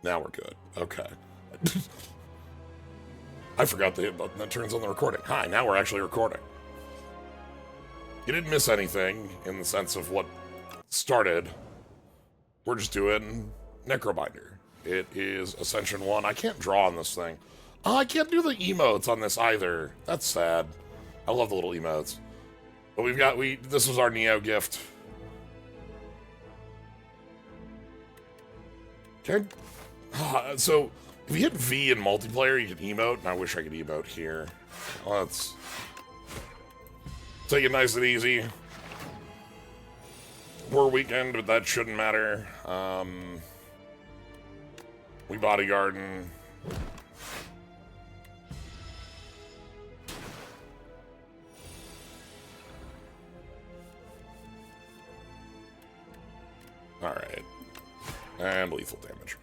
Now we're good. Okay. I forgot the hit button that turns on the recording. Hi, now we're actually recording. You didn't miss anything in the sense of what started. We're just doing Necrobinder. It is Ascension 1. I can't draw on this thing. Oh, I can't do the emotes on this either. That's sad. I love the little emotes. But this was our Neo gift. Okay. So, if you hit V in multiplayer, you can emote, and I wish I could emote here. Let's take it nice and easy. We're weekend, but that shouldn't matter. We bodyguarding. Alright. And lethal damage.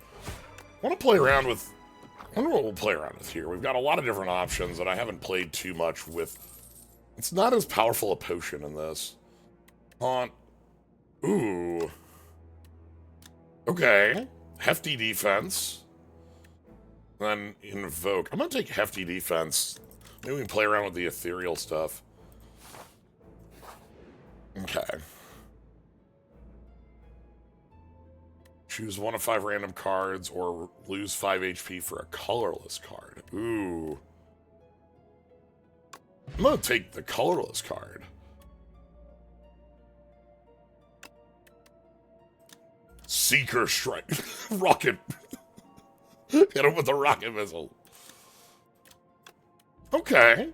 I want to play around with... I wonder what we'll play around with here. We've got a lot of different options that I haven't played too much with. It's not as powerful a potion in this. Haunt. Ooh. Okay. Hefty defense. Then invoke. I'm going to take hefty defense. Maybe we can play around with the ethereal stuff. Okay. Choose 1 of 5 random cards or lose 5 HP for a colorless card. Ooh. I'm going to take the colorless card. Seeker Strike. Rocket. Hit him with a rocket missile. Okay.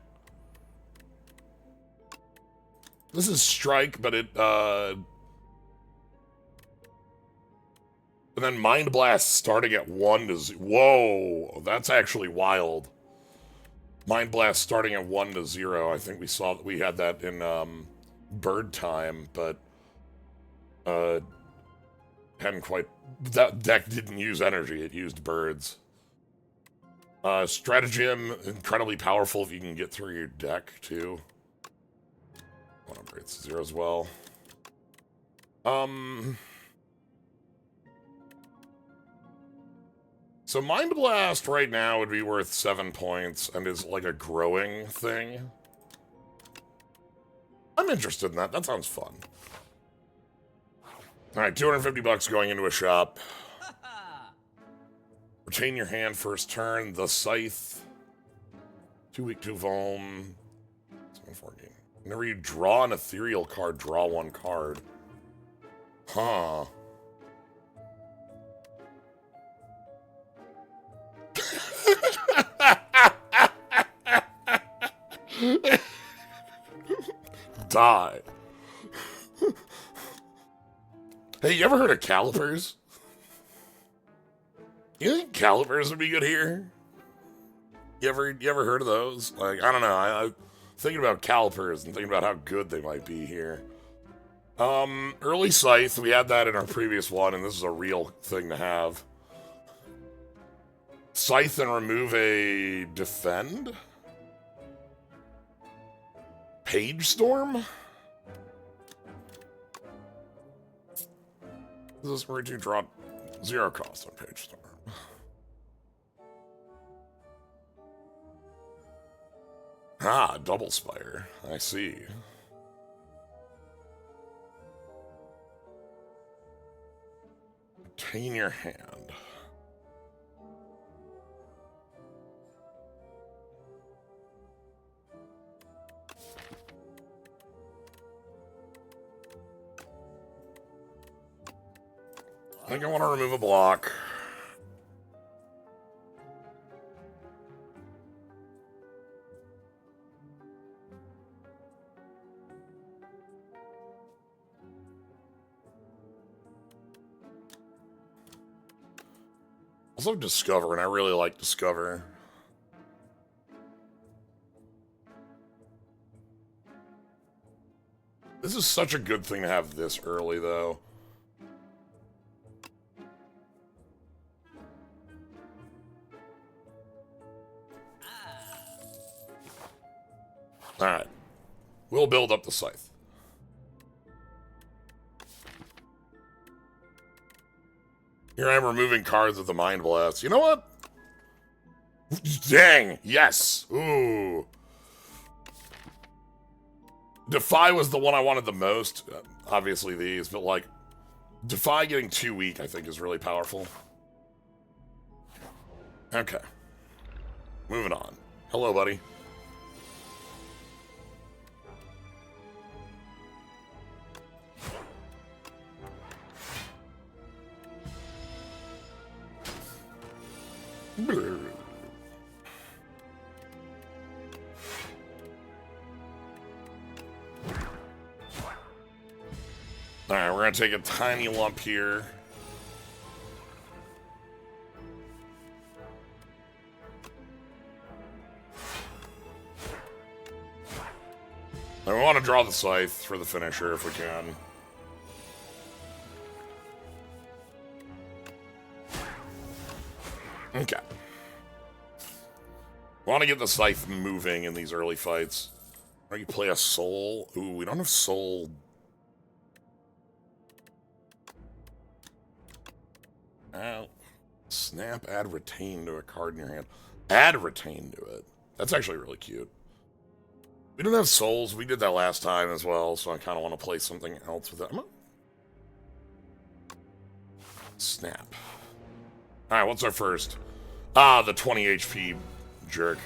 This is Strike, but it, and then Mind Blast starting at 1 to 0. Whoa, that's actually wild. Mind Blast starting at 1 to 0. I think we had that in Bird Time, but hadn't quite. That deck didn't use energy; it used birds. Stratagem, incredibly powerful if you can get through your deck too. One upgrades to 0 as well. So Mind Blast right now would be worth 7 points and is like a growing thing. I'm interested in that. That sounds fun. Alright, 250 bucks going into a shop. Retain your hand first turn. The Scythe. 2 weak, 2 Vuln. 714. Whenever you draw an ethereal card, draw 1 card. Huh. Die. Hey, you ever heard of calipers? You think calipers would be good here? You ever heard of those? Like, I don't know. I'm thinking about calipers and thinking about how good they might be here. Early Scythe, we had that in our previous one, and this is a real thing to have. Scythe and remove a defend? Page Storm? This is where you draw 0 cost on Page Storm. Ah, double Spire. I see. Retain your hand. I think I want to remove a block. Also Discover, and I really like Discover. This is such a good thing to have this early, though. Alright. We'll build up the Scythe. Here I am removing cards with the Mind Blast. You know what? Dang, yes. Ooh. Defy was the one I wanted the most. Obviously these, but like, Defy getting 2 weak, I think, is really powerful. Okay. Moving on. Hello, buddy. Alright, we're gonna take a tiny lump here. And we want to draw the Scythe for the finisher if we can. Okay. Want to get the Scythe moving in these early fights. Or you play a Soul. Ooh, we don't have Soul. Snap, add Retain to a card in your hand. Add Retain to it. That's actually really cute. We don't have Souls. We did that last time as well, so I kind of want to play something else with that. Snap. Alright, what's our first? Ah, the 20 HP jerk.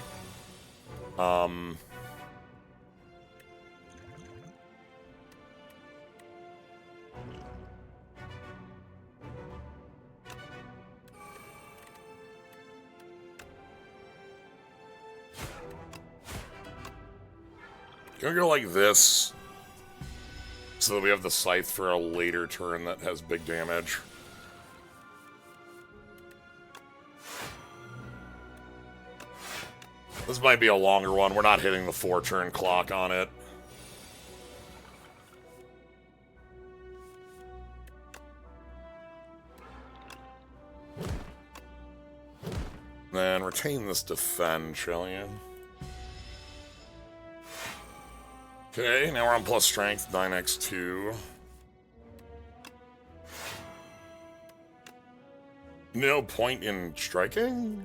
Gonna go like this, so that we have the Scythe for a later turn that has big damage. This might be a longer one. We're not hitting the 4-turn clock on it. Then retain this defend, shall you? Okay, now we're on plus strength, 9x2. No point in striking?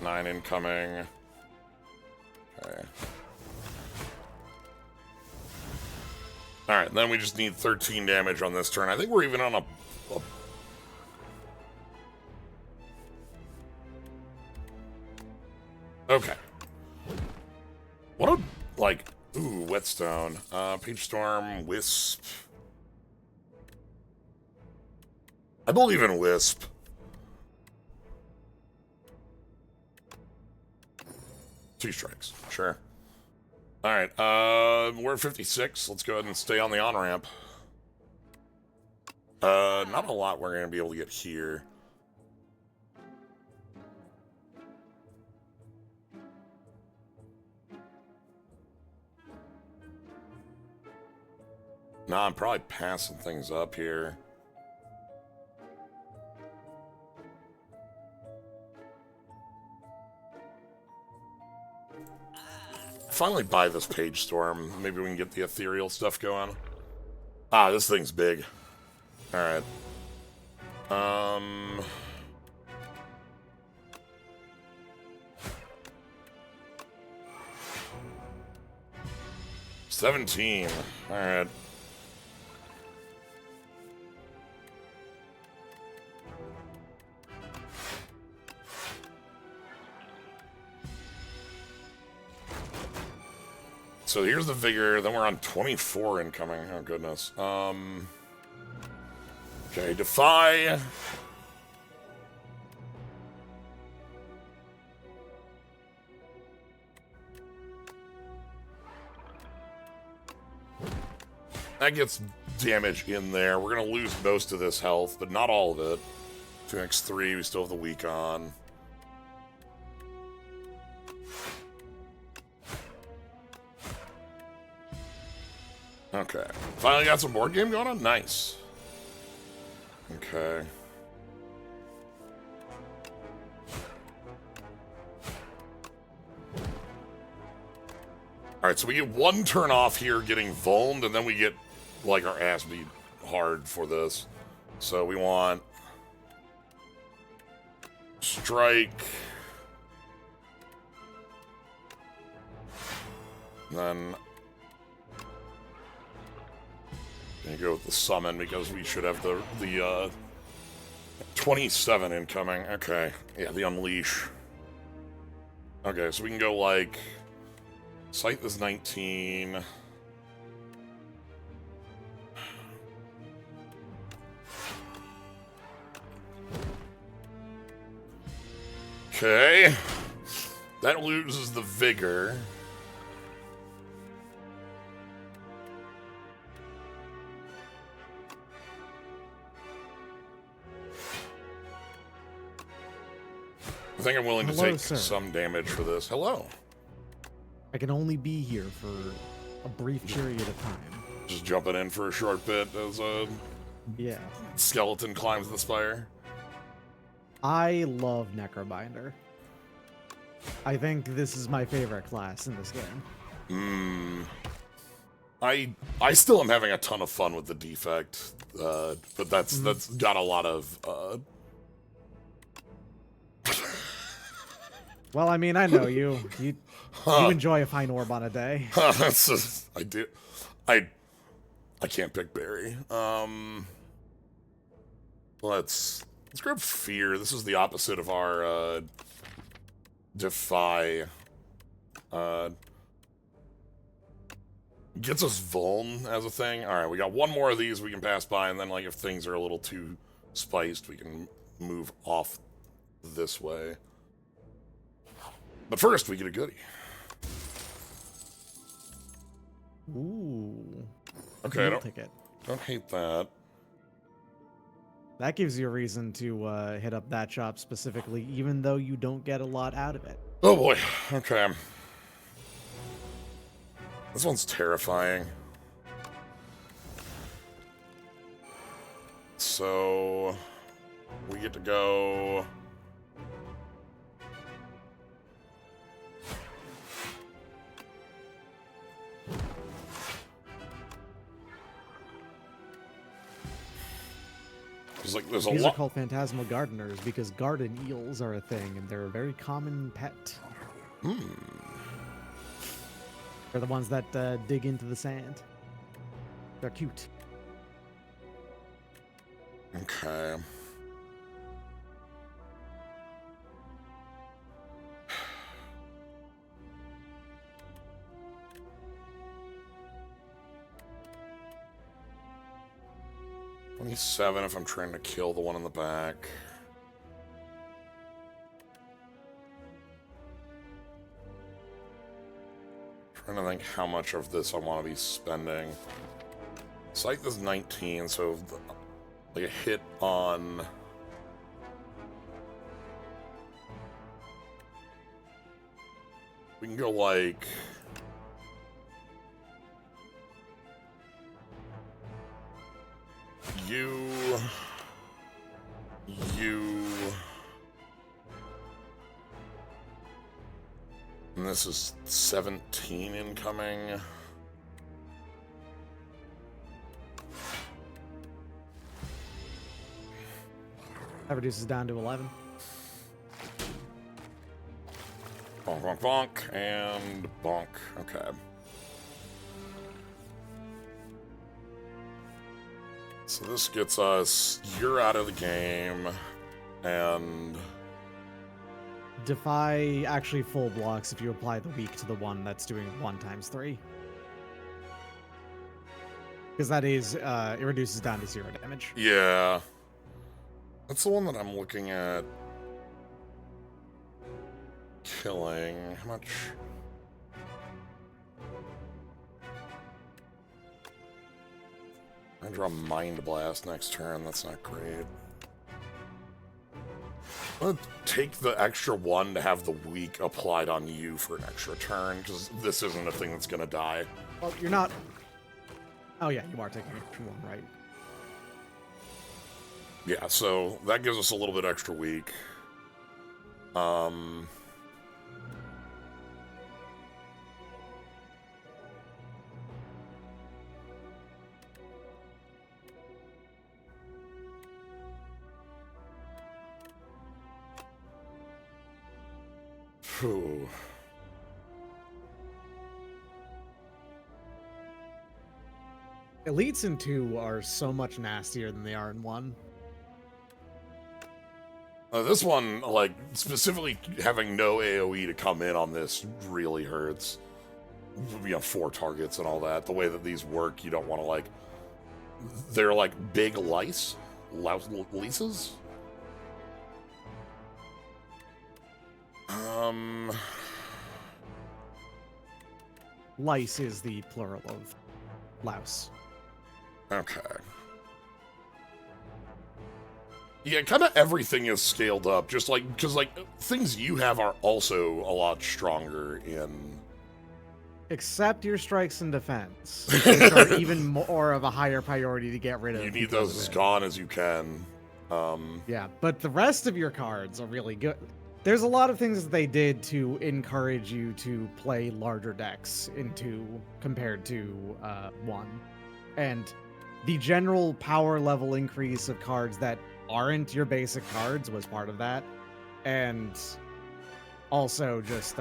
Nine incoming. Okay. Alright, then we just need 13 damage on this turn. I think we're even on a... Okay. What a... like... Ooh, Whetstone. Peach Storm, Wisp. I believe in Wisp. Two strikes, sure. Alright, we're at 56. Let's go ahead and stay on the on-ramp. Not a lot we're going to be able to get here. Nah, I'm probably passing things up here. Finally buy this Page Storm. Maybe we can get the ethereal stuff going. Ah, this thing's big. Alright. 17. Alright. So here's the Vigor, then we're on 24 incoming. Oh, goodness. Okay, Defy. That gets damage in there. We're going to lose most of this health, but not all of it. 2x3, we still have the weak on. Okay. Finally got some board game going on? Nice. Okay. Alright, so we get one turn off here getting vulned, and then we get, like, our ass beat hard for this. So we want... Strike. Then... Gonna go with the summon, because we should have the 27 incoming. Okay, yeah, the unleash. Okay, so we can go, like... Sight is 19. Okay. That loses the vigor. I think I'm willing to take some damage for this. Hello. I can only be here for a brief period of time. Just jumping in for a short bit as a skeleton climbs the spire. I love Necrobinder. I think this is my favorite class in this game. I still am having a ton of fun with the defect, but that's got a lot of. Well, I mean, I know you. You enjoy a fine orb on a day. I do. I can't pick Barry. Let's grab Fear. This is the opposite of our Defy. Gets us Vuln as a thing. All right, we got one more of these we can pass by, and then like if things are a little too spiced, we can move off this way. But first, we get a goodie. Ooh. Okay, don't hate that. That gives you a reason to hit up that shop specifically, even though you don't get a lot out of it. Oh boy. Okay. This one's terrifying. So we get to go. There's a These lot. are called phantasmal gardeners because garden eels are a thing, and they're a very common pet. They're the ones that dig into the sand. They're cute. Okay. $27 if I'm trying to kill the one in the back. Trying to think how much of this I want to be spending. Sight is 19, so like a hit on. We can go like. And this is 17 incoming. That reduces down to 11. Bonk, bonk, bonk, and bonk. Okay. So this gets us, you're out of the game, and... Defy actually full blocks if you apply the weak to the one that's doing 1 times 3. Because that is, it reduces down to 0 damage. Yeah. That's the one that I'm looking at killing. How much? I draw Mind Blast next turn. That's not great. I'm gonna take the extra 1 to have the weak applied on you for an extra turn, because this isn't a thing that's gonna die. Well, you're not... Oh yeah, you are taking an extra 1, right? Yeah, so that gives us a little bit extra weak. Whew. Elites in 2 are so much nastier than they are in 1. This one, like, specifically having no AoE to come in on this really hurts. 4 targets and all that. The way that these work, you don't want to, like... They're, like, big lice? Lices? Lice is the plural of louse. Okay. Yeah, kind of everything is scaled up, just like, because, like, things you have are also a lot stronger in... Except your strikes and defense, which are even more of a higher priority to get rid of. You need those as gone as you can. Yeah, but the rest of your cards are really good. There's a lot of things that they did to encourage you to play larger decks in 2 compared to 1. And the general power level increase of cards that aren't your basic cards was part of that. And also just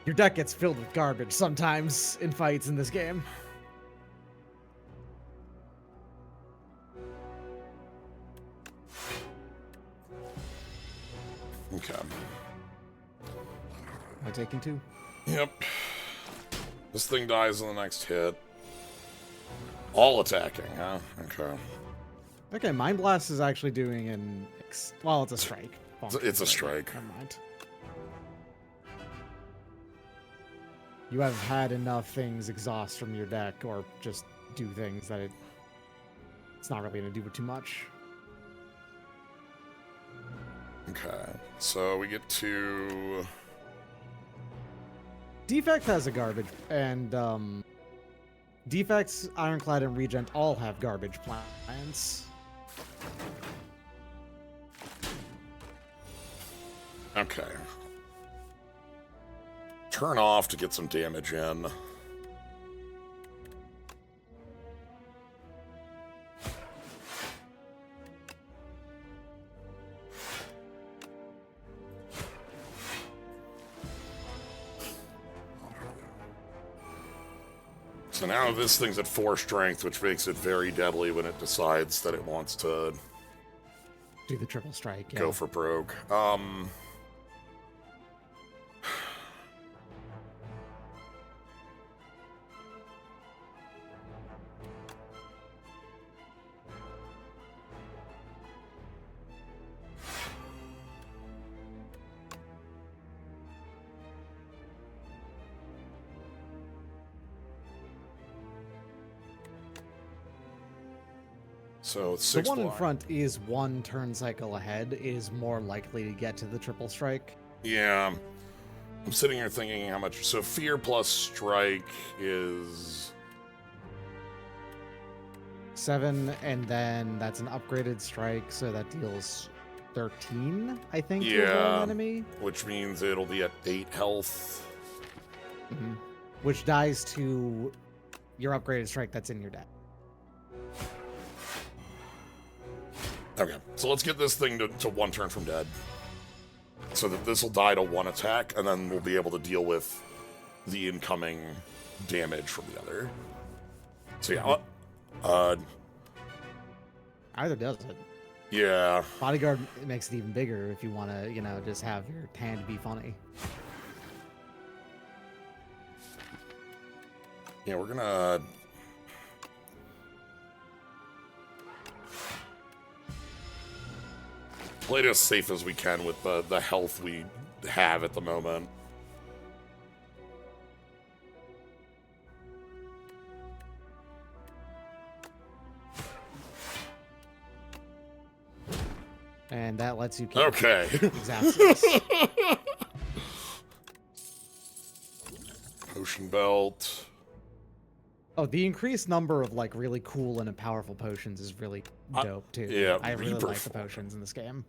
your deck gets filled with garbage sometimes in fights in this game. Okay. Am I taking 2? Yep. This thing dies in the next hit. All attacking, huh? Okay. Okay, Mind Blast is actually doing an... well, it's a strike. It's a strike. Never mind. You have had enough things exhaust from your deck, or just do things that it's not really going to do too much. Okay, so we get to... Defect has a garbage, and Defects, Ironclad, and Regent all have garbage plans. Okay. Turn off to get some damage in. So now this thing's at 4 strength, which makes it very deadly when it decides that it wants to do the triple strike. Yeah. Go for broke. So it's 6 The one in blind. front is 1 turn cycle ahead, is more likely to get to the triple strike. Yeah. I'm sitting here thinking how much... So fear plus strike is... 7, and then that's an upgraded strike, so that deals 13, I think, to an enemy. Which means it'll be at 8 health. Mm-hmm. Which dies to your upgraded strike that's in your deck. Okay, so let's get this thing to 1 turn from dead. So that this will die to 1 attack, and then we'll be able to deal with the incoming damage from the other. So yeah, either does it. Yeah. Bodyguard makes it even bigger if you want to, just have your hand be funny. Yeah, we're gonna... play it as safe as we can with the health we have at the moment. And that lets you keep Okay. Zapdos. Potion belt. Oh, the increased number of really cool and powerful potions is really dope too. Yeah, I really like the potions in this game.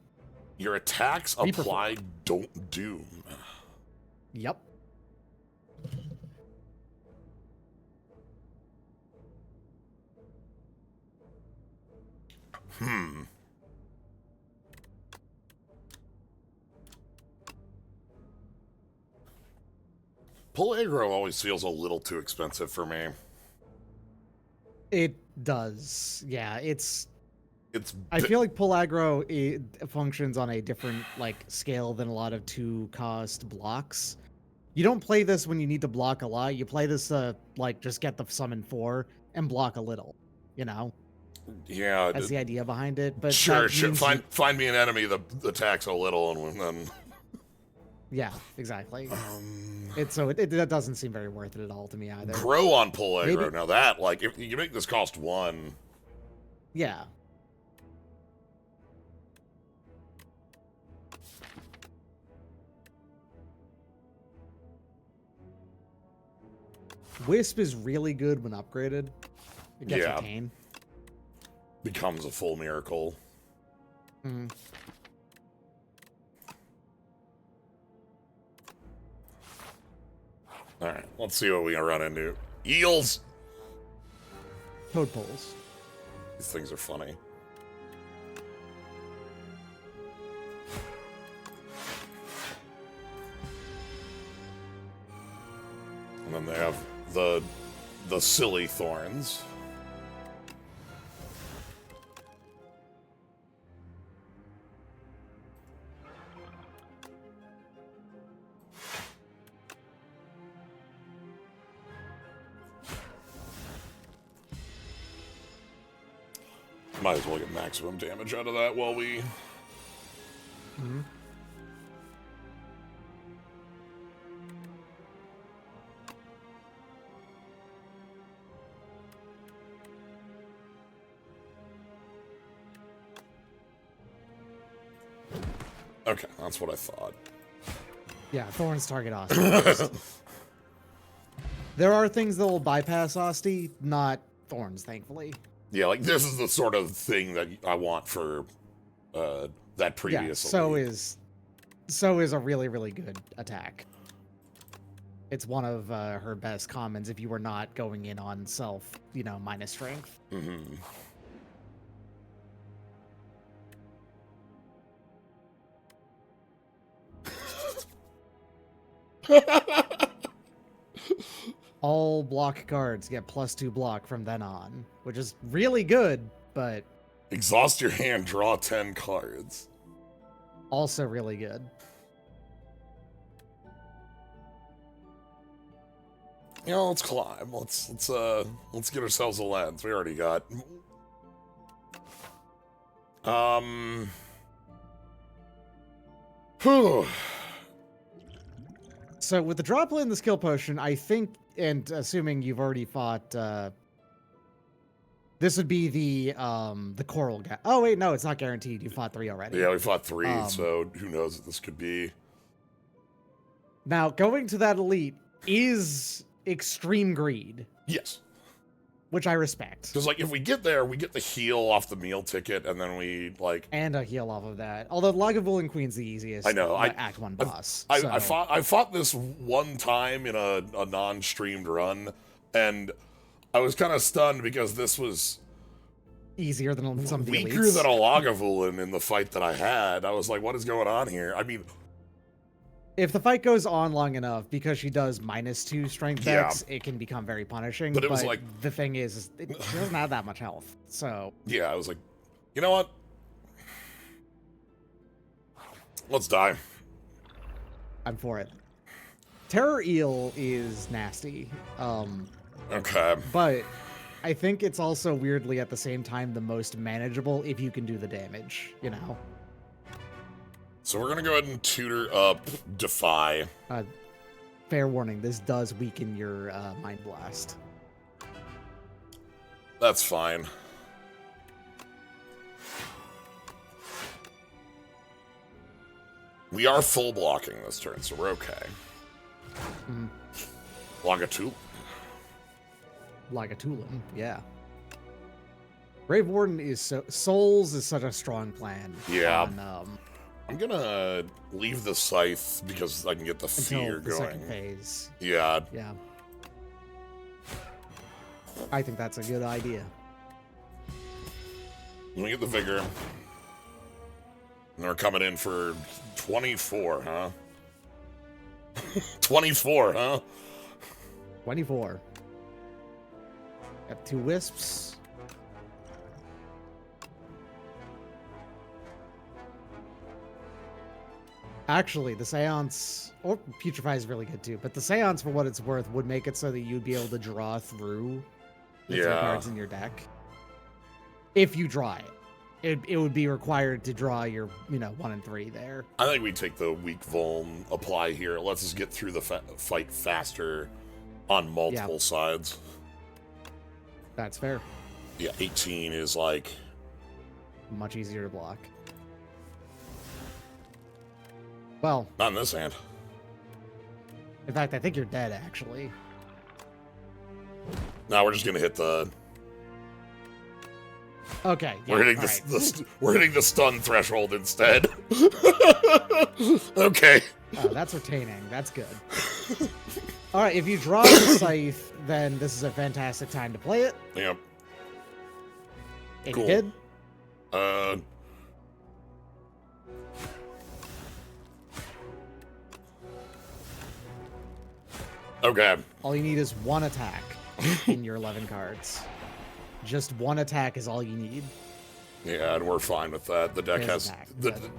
Your attacks applied don't doom. Yep. Pull aggro always feels a little too expensive for me. It does. Yeah, I bi- feel like pull aggro functions on a different like scale than a lot of 2-cost blocks. You don't play this when you need to block a lot. You play this like just get the summon 4 and block a little, you know? yeah, That's the idea behind it. But sure. that means Find me an enemy that attacks a little, and then yeah, exactly. That doesn't seem very worth it at all to me either. grow on pull aggro. Maybe- Now that, like, if you make this cost 1, Yeah. Wisp is really good when upgraded. It gets Yeah. Retain. becomes a full miracle. Mhm. All right, let's see what we run into. Eels. Toad poles. These things are funny. And then they have the silly thorns. Might as well get maximum damage out of that while we... Mhm. Okay, that's what I thought. Yeah, thorns target Asti. There are things that will bypass Asti, not thorns, thankfully. Yeah, like, this is the sort of thing that I want for that previous Yeah, elite. so is a really, really good attack. It's one of her best commons if you were not going in on self, minus strength. Mm-hmm. All block cards get +2 block from then on, which is really good, but Exhaust your hand, draw 10 cards. also really good. You know, let's climb. Let's get ourselves a lens. We already got. Whew. So with the droplet and the skill potion, I think, and assuming you've already fought, this would be the coral guy. Oh wait, no, it's not guaranteed. You fought 3 already. Yeah, we fought 3, so who knows what this could be. Now going to that elite is extreme greed, Yes. which I respect, Because, like, if we get there, we get the heal off the meal ticket, and then we, like... and a heal off of that. Although Lagavulin Queen's the easiest. I know, Act 1 boss. I so- I fought this one time in a non-streamed run, and I was kind of stunned because this was easier than some of the weaker elites. than a Lagavulin in the fight that I had. I was like, what is going on here? I mean... If the fight goes on long enough, because she does -2 strength Yeah. dex, it can become very punishing. But it was like- the thing is she doesn't have that much health. So Yeah, I was like, you know what? Let's die. I'm for it. Terror Eel is nasty, Okay. but I think it's also weirdly at the same time the most manageable if you can do the damage. So we're gonna go ahead and tutor up Defy. Fair warning: this does weaken your Mind Blast. That's fine. We are full blocking this turn, so we're okay. Mhm. Lagatul. Lagatulum, yeah. Grave Warden is Souls is such a strong plan. Yeah. On, I'm gonna leave the scythe because I can get the until fear the going. second phase. Yeah. Yeah. I think that's a good idea. Let me get the vigor. And we're coming in for 24, huh? 24, huh? 24. Got 2 wisps. Actually, the Seance, or Putrefy is really good too, but the Seance, for what it's worth, would make it so that you'd be able to draw through the 3 cards in your deck. If you draw it. It would be required to draw your, 1 and 3 there. I think we take the weak vuln apply here. It lets us get through the fight faster on multiple sides. That's fair. Yeah, 18 is like... much easier to block. Well... not in this hand. In fact, I think you're dead, actually. No, we're just going to hit the... okay. Yeah, we're hitting we're hitting the stun threshold instead. Okay. Oh, that's retaining. That's good. All right, if you draw the Scythe, then this is a fantastic time to play it. Yep. And cool. you did? Okay. All you need is 1 attack in your 11 cards. Just 1 attack is all you need. Yeah, and we're fine with that. The deck There's has attack.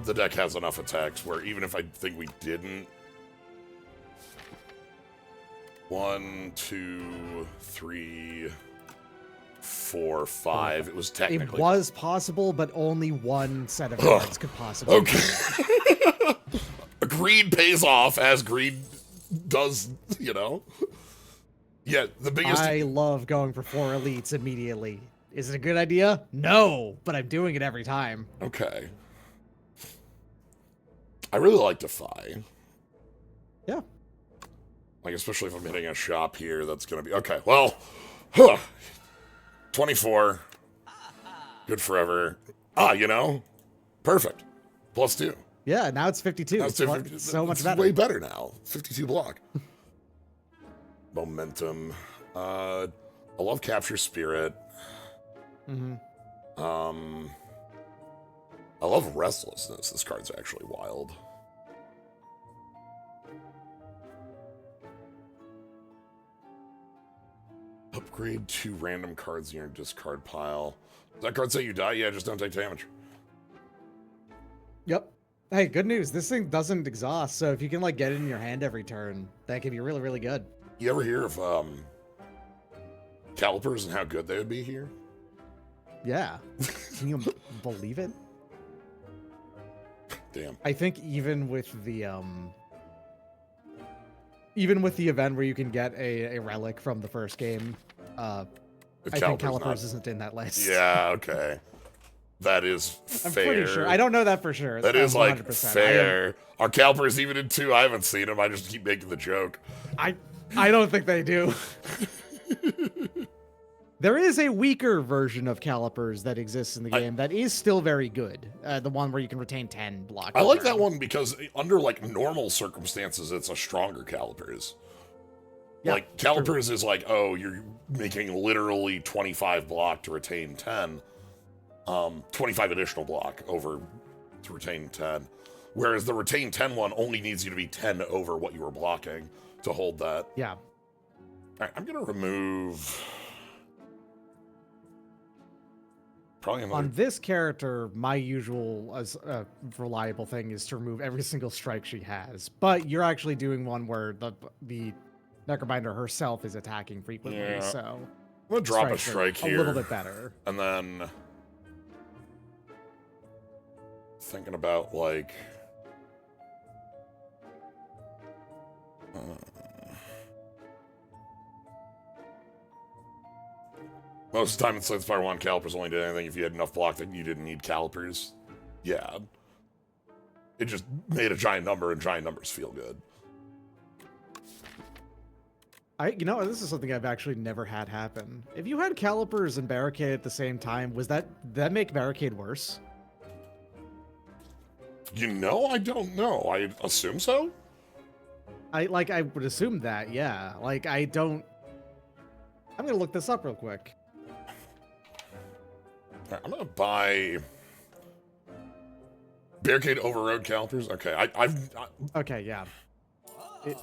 the deck has enough attacks where even if I think we didn't. 1, 2, 3, 4, 5. It was technically. It was possible, but only 1 set of cards could possibly. Okay. Greed pays off as greed does, Yeah, the biggest. I love going for 4 elites immediately. Is it a good idea? No, but I'm doing it every time. Okay. I really like Defy. Yeah. Like, especially if I'm hitting a shop here, that's going to be... okay, well... 24. Good forever. Perfect. +2. Yeah, now it's 52. It's so much better. Way better now. 52 block. Momentum. I love Capture Spirit. Mm-hmm. I love Restlessness. This card's actually wild. Upgrade 2 random cards in your discard pile. Does that card say you die? Yeah, just don't take damage. Yep. Hey, good news. This thing doesn't exhaust, so if you can get it in your hand every turn, that can be really, really good. You ever hear of calipers and how good they would be here? Yeah. Can you believe it? Damn. I think even with the event where you can get a relic from the first game, I think Calipers isn't in that list. Yeah, okay. That is fair. I'm pretty sure. I don't know that for sure. That is 100%. Fair. Are Calipers even in 2? I haven't seen them. I just keep making the joke. I don't think they do. There is a weaker version of Calipers that exists in the game that is still very good. The one where you can retain 10 blocks. I like that one because under normal circumstances, it's a stronger Calipers. Yeah, Calipers is you're making literally 25 block to retain 10. 25 additional block over to retain 10. Whereas the retain 10 one only needs you to be 10 over what you were blocking to hold that. Yeah. All right, I'm going to remove... probably another... On this character, my usual reliable thing is to remove every single strike she has. But you're actually doing one where the Necrobinder herself is attacking frequently, so... I'm going to drop a strike here. A little bit better. And then... thinking about, most of the time in Spire 1, Calipers only did anything if you had enough block that you didn't need Calipers. Yeah. It just made a giant number, and giant numbers feel good. This is something I've actually never had happen. If you had Calipers and Barricade at the same time, that make Barricade worse? I don't know. I assume so. I would assume that, yeah. I'm gonna look this up real quick. Right, I'm gonna buy Barricade Overrode Calipers. Okay, okay, yeah.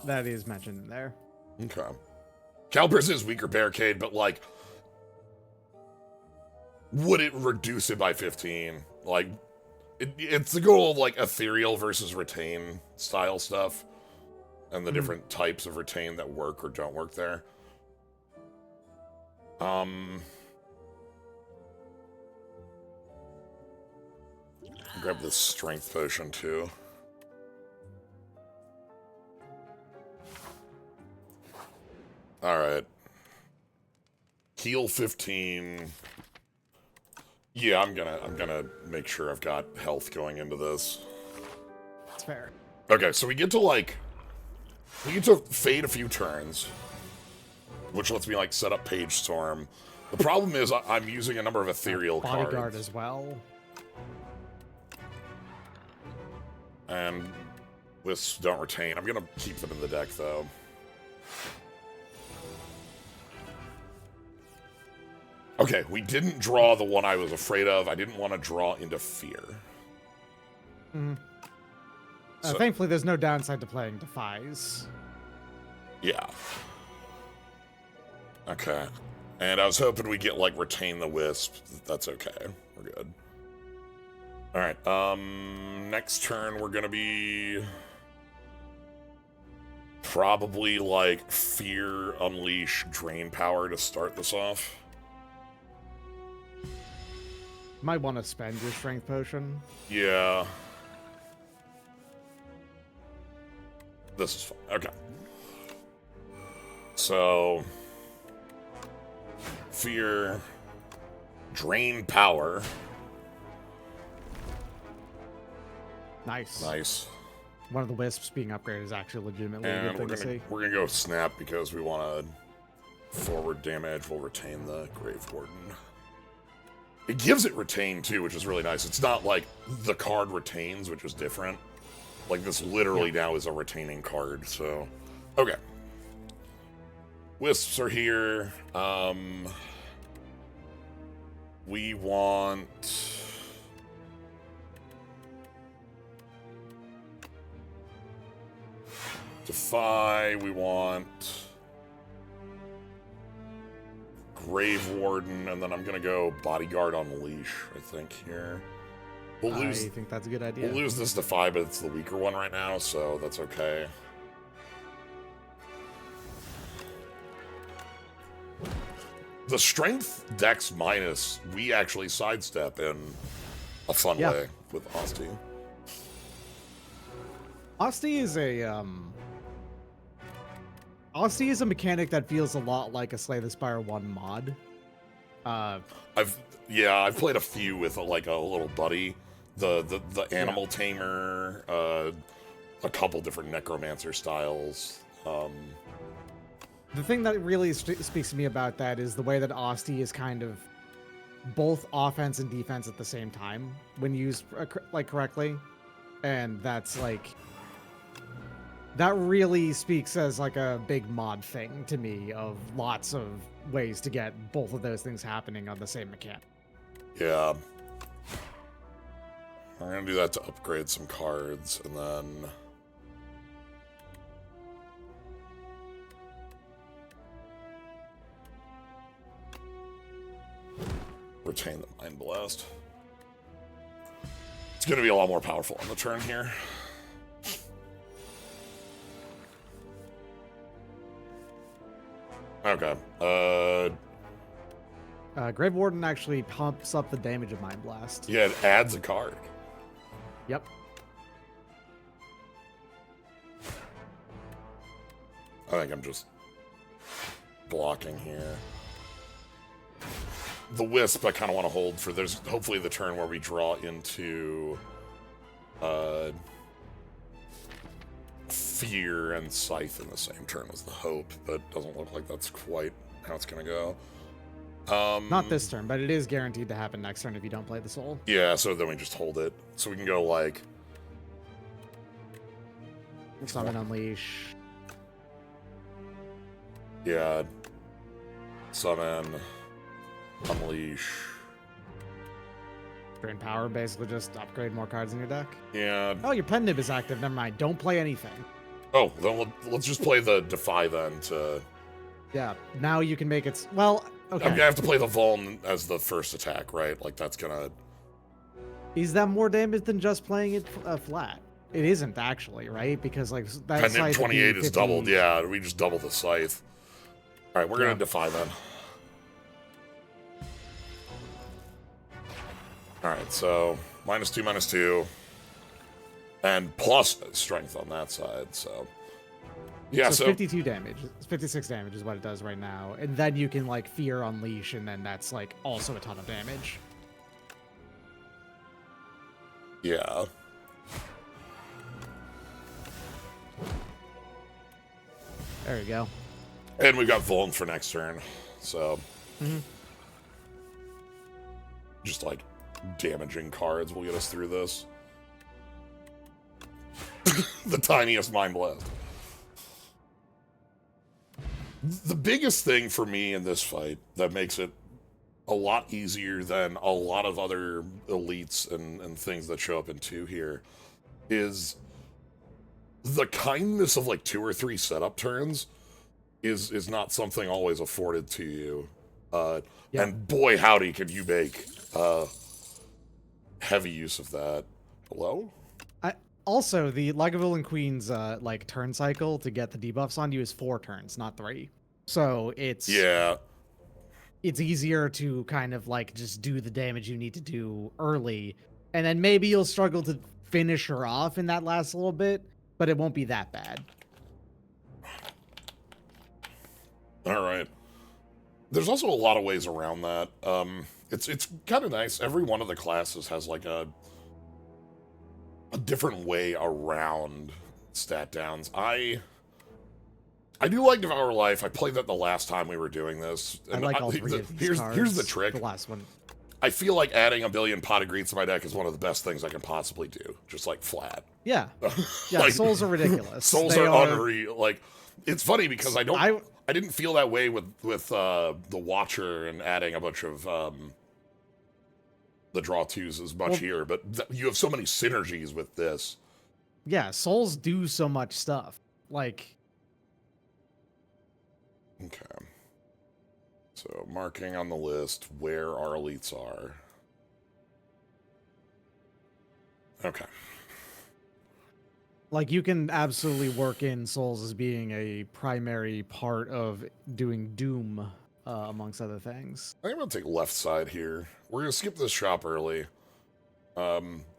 That is mentioned in there. Okay. Caliburst is weaker barricade, but like, would it reduce it by 15? Like, it's the goal of like ethereal versus retain style stuff, and the different types of retain that work or don't work there. Grab this strength potion too. All right. Heal 15. Yeah, I'm gonna make sure I've got health going into this. That's fair. Okay, so we get to fade a few turns, which lets me like set up Page Storm. The problem is I'm using a number of ethereal Bodyguard cards. as well. And wisps don't retain. I'm gonna keep them in the deck though. Okay, we didn't draw the one I was afraid of. I didn't want to draw into fear. So, Thankfully, there's no downside to playing Defies. yeah. Okay. And I was hoping we get, like, retain the wisp. That's okay. We're good. Alright, next turn we're gonna be... probably, like, Fear, Unleash, Drain Power to start this off. Might want to spend your strength potion. Yeah. This is fun. Okay. So... Fear... Drain Power... Nice. Nice. One of the wisps being upgraded is actually legitimately a And good thing to see. we're gonna go snap because we want to forward damage. We'll retain the Grave Warden. It gives it retain too, which is really nice. It's not like the card retains, which is different. Like this literally now is a retaining card. So, okay. Wisps are here. We want. Defy, we want Grave Warden, and then I'm gonna go Bodyguard on Leash, I think, here. We'll lose. I think that's a good idea. We'll lose this Defy, but it's the weaker one right now, so that's okay. The Strength Dex minus, we actually sidestep in a fun way with Asti. Asti is a mechanic that feels a lot like a Slay the Spire 1 mod. I've played a few with a little buddy, the animal tamer, a couple different necromancer styles. The thing that really speaks to me about that is the way that Asti is kind of both offense and defense at the same time when used correctly, and that's that really speaks as like a big mod thing to me of lots of ways to get both of those things happening on the same mechanic. Yeah. We're gonna do that to upgrade some cards, and then... retain the Mind Blast. It's gonna be a lot more powerful on the turn here. Okay. Grave Warden actually pumps up the damage of Mind Blast. Yeah, it adds a card. Yep. I think I'm just blocking here. The Wisp I kind of want to hold for there's hopefully the turn where we draw into Fear and Scythe in the same turn as the hope, but doesn't look like that's quite how it's going to go. Not this turn, but it is guaranteed to happen next turn if you don't play the soul. Yeah, so then we just hold it. So we can go like... Summon Unleash. Yeah. Summon... Unleash. Drain Power, basically just upgrade more cards in your deck. Yeah. Oh, your Pen Nib is active. Never mind. Don't play anything. Oh, then let's just play the Defy then to... Yeah, now you can make it... Well, okay. I have to play the Vuln as the first attack, right? Like, that's gonna... Is that more damage than just playing it flat? It isn't, actually, right? Because, like, that And then scythe 28 would be is 50... doubled, yeah. We just double the scythe. Alright, we're gonna Defy then. Alright, so... -2, -2. And plus strength on that side, so... Yeah, so 52 damage. 56 damage is what it does right now. And then you can, like, Fear Unleash, and then that's, like, also a ton of damage. Yeah. There you go. And we've got Vuln for next turn, so... Just, like, damaging cards will get us through this. The tiniest Mind Blast. The biggest thing for me in this fight that makes it a lot easier than a lot of other elites and things that show up in 2 here is the kindness of like 2 or 3 setup turns is not something always afforded to you. And boy howdy can you make heavy use of that. Hello? Also, the Lagavulin Queen's like turn cycle to get the debuffs on you is 4 turns, not 3. So it's it's easier to kind of like just do the damage you need to do early, and then maybe you'll struggle to finish her off in that last little bit, but it won't be that bad. All right. There's also a lot of ways around that. It's kind of nice. Every one of the classes has like a different way around stat downs. I do like Devour Life. I played that the last time we were doing this. And I like all 3 of these cards. Here's the trick. The last one. I feel like adding a billion Pot of Greed to my deck is one of the best things I can possibly do. Just like flat. Yeah. Yeah, like, souls are ridiculous. Souls are unreal. Like, it's funny because I didn't feel that way with the Watcher and adding a bunch of the draw 2s as much here, but you have so many synergies with this. Yeah, souls do so much stuff. Like... Okay. So, marking on the list where our elites are. Okay. Like, you can absolutely work in souls as being a primary part of doing Doom, amongst other things. I think I'm going to take left side here. We're going to skip this shop early.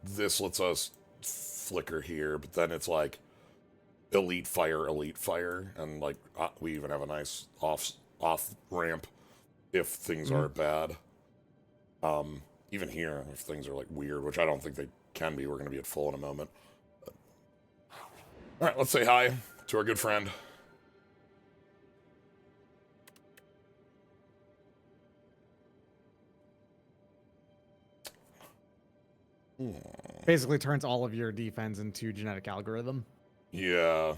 This lets us flicker here, but then it's like elite fire, and like we even have a nice off ramp if things are bad. Even here, if things are like weird, which I don't think they can be, we're going to be at full in a moment. All right, let's say hi to our good friend. Basically turns all of your defense into genetic algorithm. Yeah.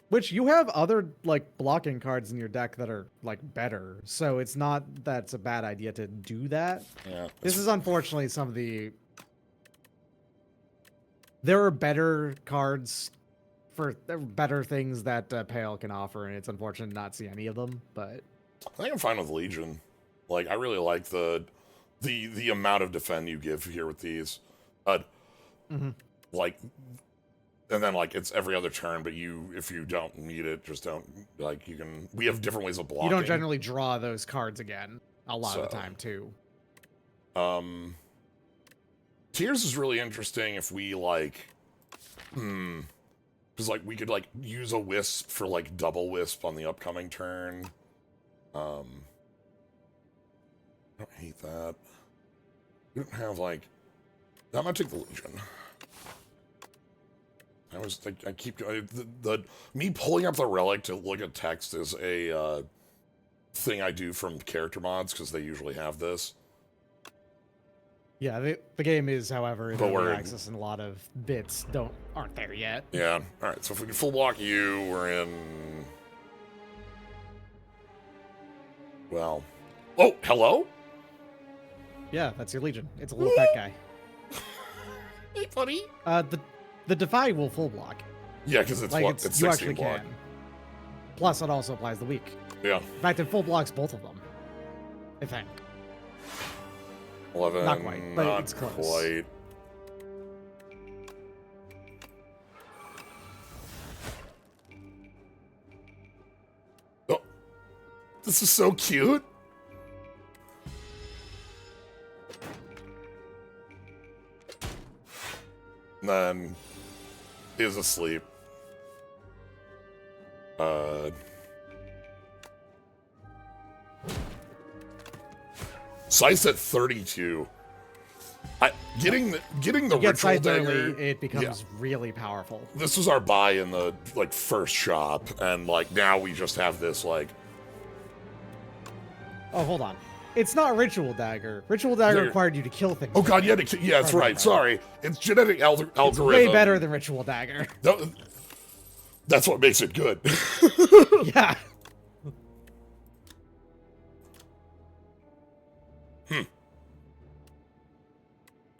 Which you have other like blocking cards in your deck that are like better, so it's not that it's a bad idea to do that. Yeah. This is unfortunately some of the... There are better cards for better things that Pale can offer, and it's unfortunate to not see any of them, but... I think I'm fine with Legion. Like, I really like the amount of defend you give here with these. Like, and then, like, it's every other turn, but if you don't need it, just don't, like, we have different ways of blocking. You don't generally draw those cards again a lot of the time, too. Tears is really interesting if we, like, because, like, we could, like, use a Wisp for, like, double Wisp on the upcoming turn. I don't hate that. We don't have, like... I'm gonna take the Legion. I keep... me pulling up the Relic to look at text is a thing I do from character mods, because they usually have this. Yeah, the game is, however, in But early access, and a lot of bits aren't there yet. Yeah, alright, so if we can full block you, we're in... Well... Oh, hello? Yeah, that's your Legion. It's a little pet guy. Hey, buddy. The Defy will full block. Yeah, because it's Like, what? It's you 16 actually block. can. Plus, it also applies the weak. Yeah. In fact, it full blocks both of them. I think. 11. Not quite, but not it's close. Quite. Oh, this is so cute. And then is asleep. Size at 32. Getting the You get ritual sight dagger. early, it becomes really powerful. This was our buy in the like first shop, and like now we just have this like. Oh, hold on. It's not Ritual Dagger. Ritual Dagger required you to kill things. Oh god, yeah, yeah, that's right. Sorry, it's genetic algorithm. It's way better than Ritual Dagger. That's what makes it good. Yeah.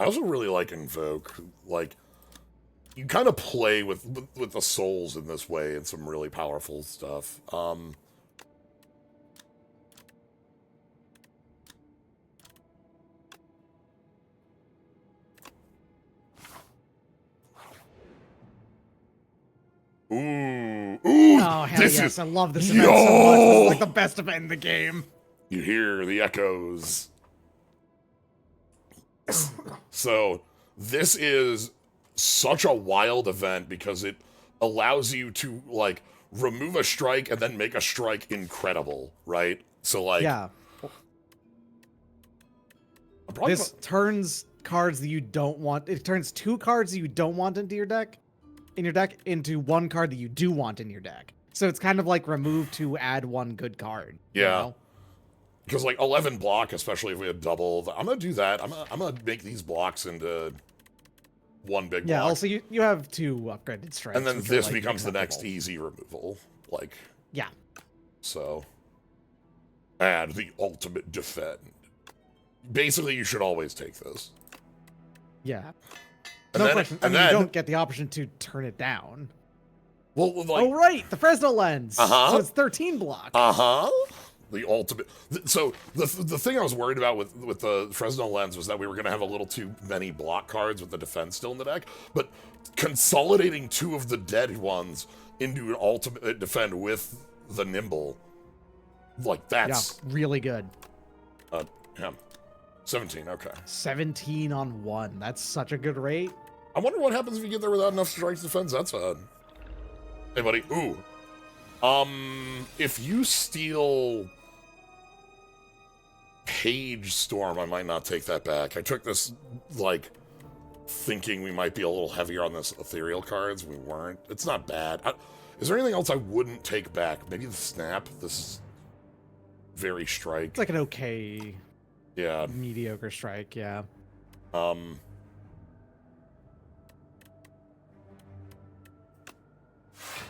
I also really like Invoke. Like, you kind of play with the souls in this way and some really powerful stuff. Ooh. Oh, hell yes. I love this event so much. This is like the best event in the game. You hear the echoes. So, this is such a wild event because it allows you to, like, remove a strike and then make a strike incredible, right? So, like... Yeah. This turns cards that you don't want... It turns 2 cards that you don't want into your deck, into 1 card that you do want in your deck. So it's kind of like remove 2, add 1 good card. Yeah. You know? Because, like, 11 block, especially if we had double... I'm going to do that. I'm going to make these blocks into 1 big block. Yeah, also, you have 2 upgraded strikes. And then which this are, like, becomes the next acceptable. easy removal. Like... Yeah. So... And the ultimate defend. Basically, you should always take this. Yeah. And No then, question. and I mean, then, you don't get the option to turn it down. well, like... Oh, right! The Fresno lens! Uh-huh. So it's 13 block. Uh-huh. The ultimate... So, the thing I was worried about with the Fresno lens was that we were going to have a little too many block cards with the defense still in the deck, but consolidating 2 of the dead ones into an ultimate defend with the nimble, like, that's... Yeah, really good. Yeah. 17, okay. 17 on 1. That's such a good rate. I wonder what happens if you get there without enough strikes defense. That's odd. Hey, buddy. Ooh. If you steal Page Storm, I might not take that back. I took this, like, thinking we might be a little heavier on this ethereal cards. We weren't. It's not bad. Is there anything else I wouldn't take back? Maybe the Snap. This is very strike. It's like an okay, Yeah. mediocre strike, yeah.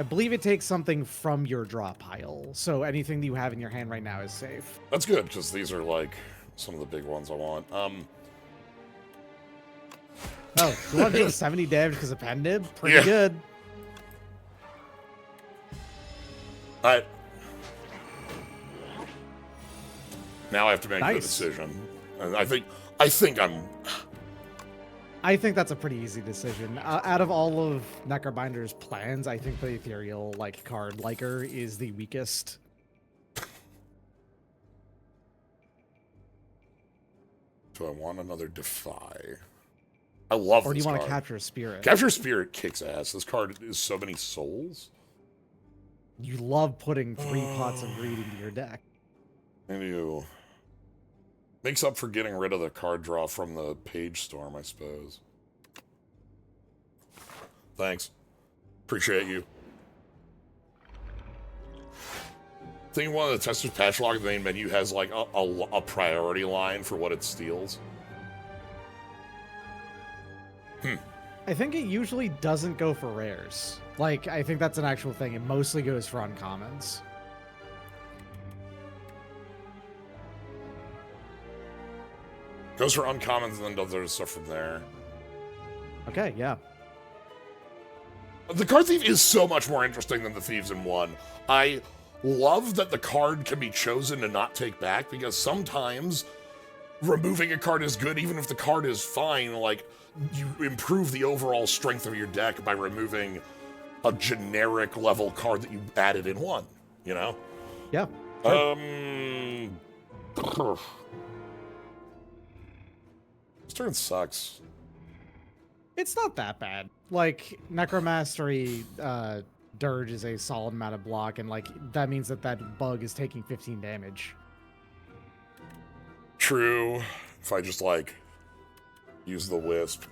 I believe it takes something from your draw pile, so anything that you have in your hand right now is safe. That's good, because these are, like, some of the big ones I want. Oh, you want to deal 70 damage because of Pen Nib? Pretty Yeah. good. Alright. Now I have to make the Nice. decision. And I think I'm... I think that's a pretty easy decision. Out of all of Necrobinder's plans, I think the ethereal card liker is the weakest. Do I want another Defy? I love Or do this you want card. to capture a spirit? Capture Spirit kicks ass. This card is so many souls. You love putting 3 pots of greed into your deck. And you... Makes up for getting rid of the card draw from the Page Storm, I suppose. Thanks. Appreciate you. I think one of the Tester's patch log, the main menu has like a priority line for what it steals. I think it usually doesn't go for rares. Like, I think that's an actual thing. It mostly goes for uncommons. Goes for uncommons and then does other stuff from there. Okay, yeah. The Card Thief is so much more interesting than the Thieves in 1. I love that the card can be chosen to not take back, because sometimes removing a card is good, even if the card is fine. Like, you improve the overall strength of your deck by removing a generic level card that you added in 1, you know? Yeah. This turn sucks. It's not that bad. Like, Necromastery, Dirge is a solid amount of block, and, like, that means that that bug is taking 15 damage. True. If I just, like, use the Wisp.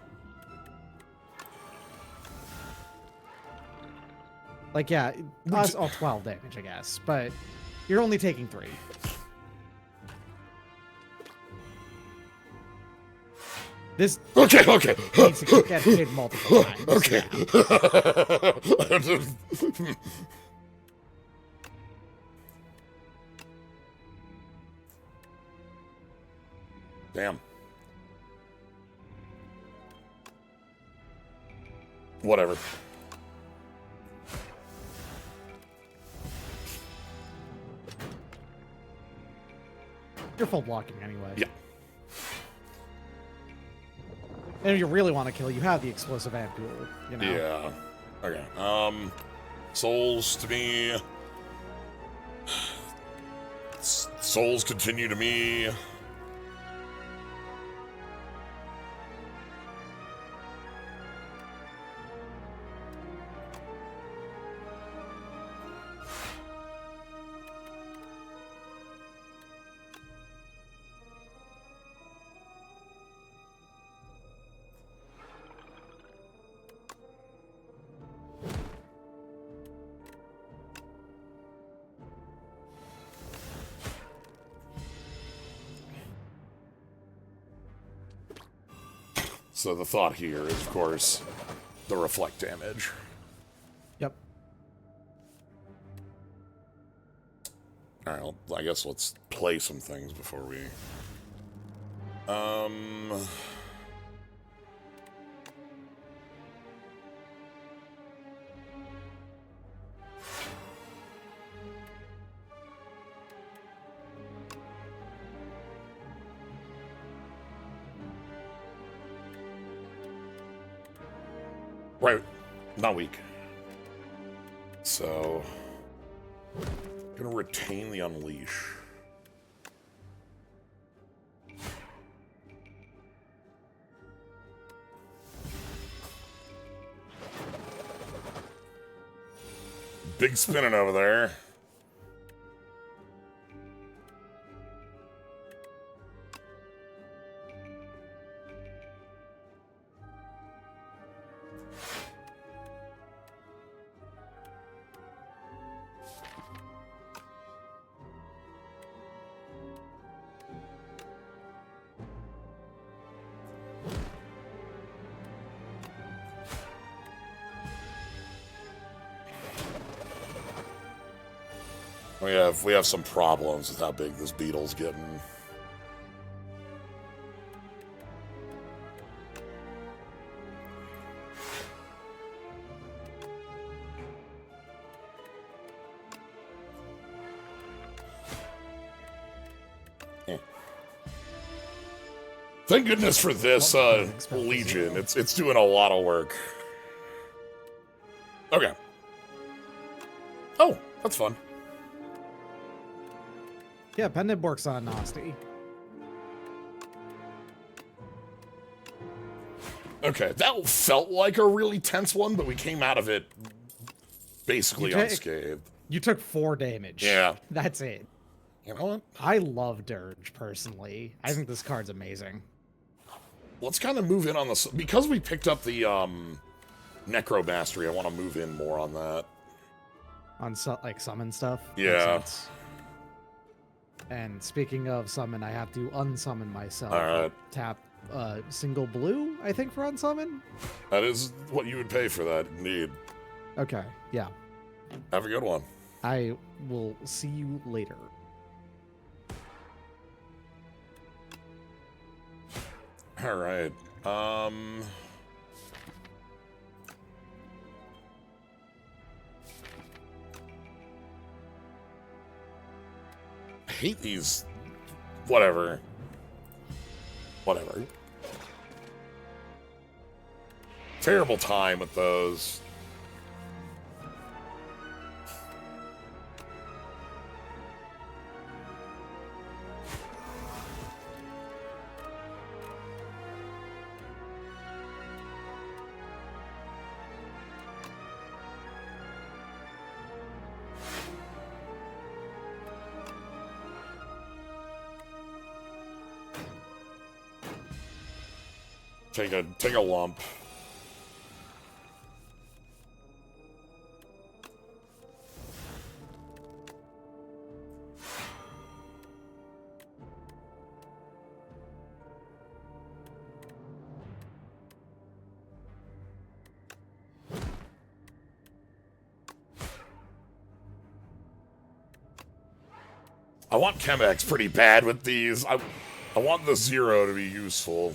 Like, yeah, us all 12 damage, I guess, but you're only taking 3. This Okay. needs to get hit multiple times. Okay. Yeah. Damn. Whatever. You're full blocking anyway. Yeah. And if you really want to kill, you have the explosive ampule, you know? Yeah. Okay. Souls to me. Souls continue to me. So the thought here is, of course, the reflect damage. Yep. Alright, well, I guess let's play some things before we... Right, not weak. So, gonna retain the Unleash. Big spinning over there. We have some problems with how big this beetle's getting. Thank goodness for this Legion. It's doing a lot of work. Okay. Oh, that's fun. Yeah, Pendant works on Nasty. Okay, that felt like a really tense one, but we came out of it basically unscathed. You took 4 damage. Yeah. That's it. You know what? I love Dirge, personally. I think this card's amazing. Let's kind of move in on this. Because we picked up the Necromastery, I want to move in more on that. On, like, summon stuff? Yeah. And speaking of summon, I have to unsummon myself. All right. Tap single blue, I think, for unsummon? That is what you would pay for that, indeed. Okay, yeah. Have a good one. I will see you later. All right. hate these. Whatever. Whatever. Terrible time with those. Take a lump. I want Chemex pretty bad with these. I want the 0 to be useful.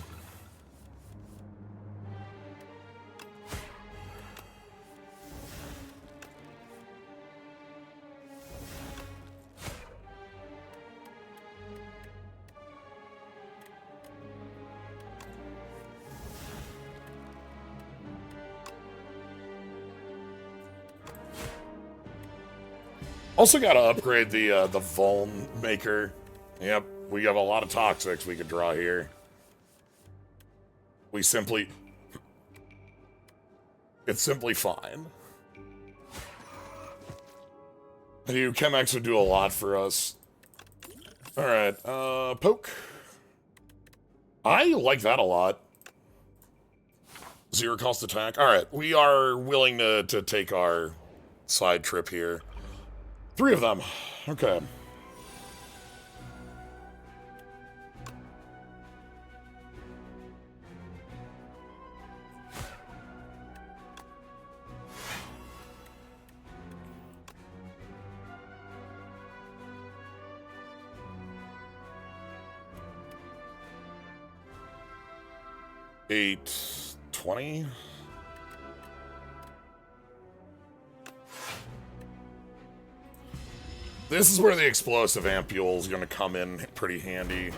Also got to upgrade the Vuln Maker. Yep, we have a lot of toxics we could draw here. It's simply fine. I knew Chemex would do a lot for us. Alright, poke. I like that a lot. 0 cost attack. Alright, we are willing to take our side trip here. 3 of them. Okay. $8.20. This is where the explosive ampule is going to come in pretty handy.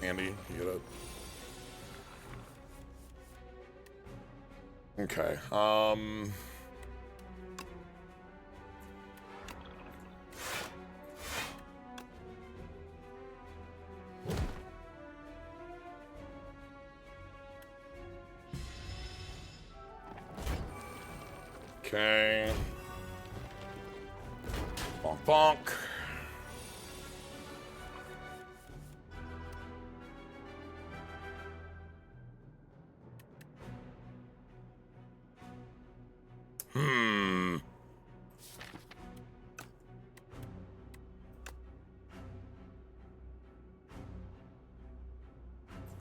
Handy, you get it? Okay, okay. Bonk, bonk.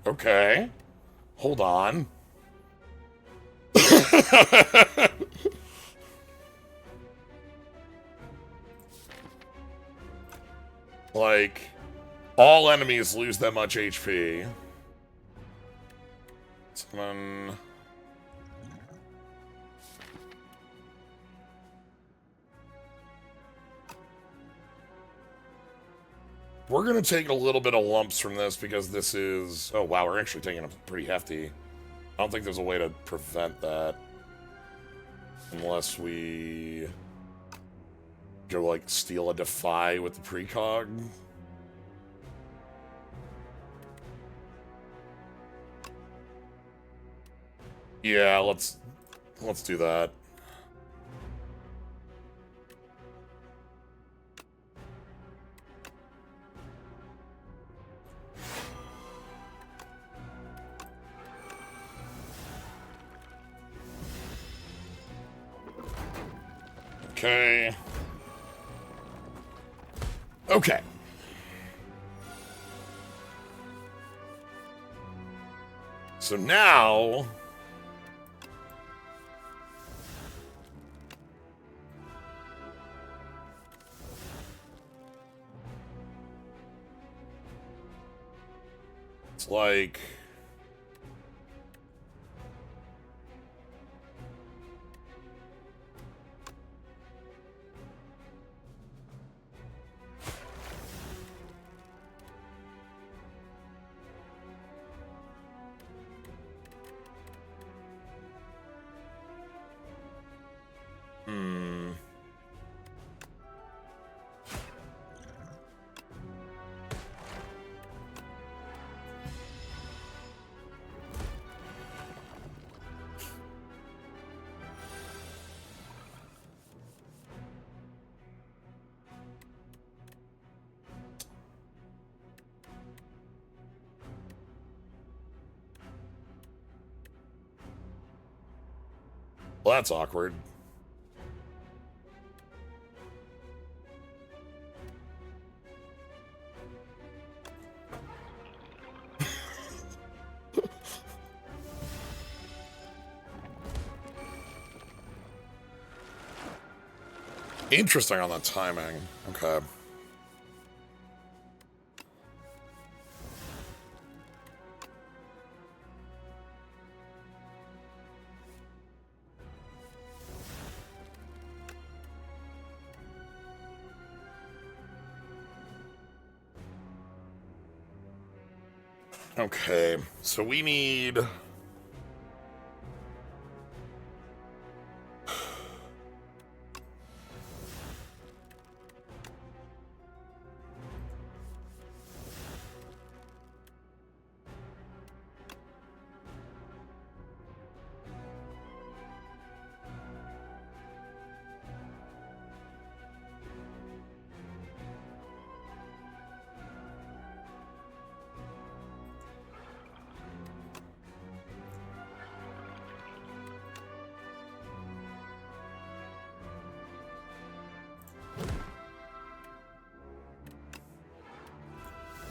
Okay. Hold on. Like, all enemies lose that much HP. Someone... We're going to take a little bit of lumps from this because this is... Oh, wow, we're actually taking a pretty hefty... I don't think there's a way to prevent that. Unless we... go, like, steal a Defy with the precog. Yeah, let's do that. Okay. Okay. So now... it's like... Hmm. Well, that's awkward. Interesting on the timing. Okay. Okay, so we need...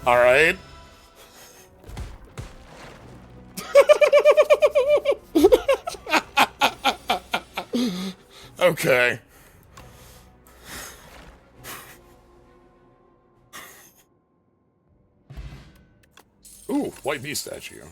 All right. Okay. Ooh, white beast statue.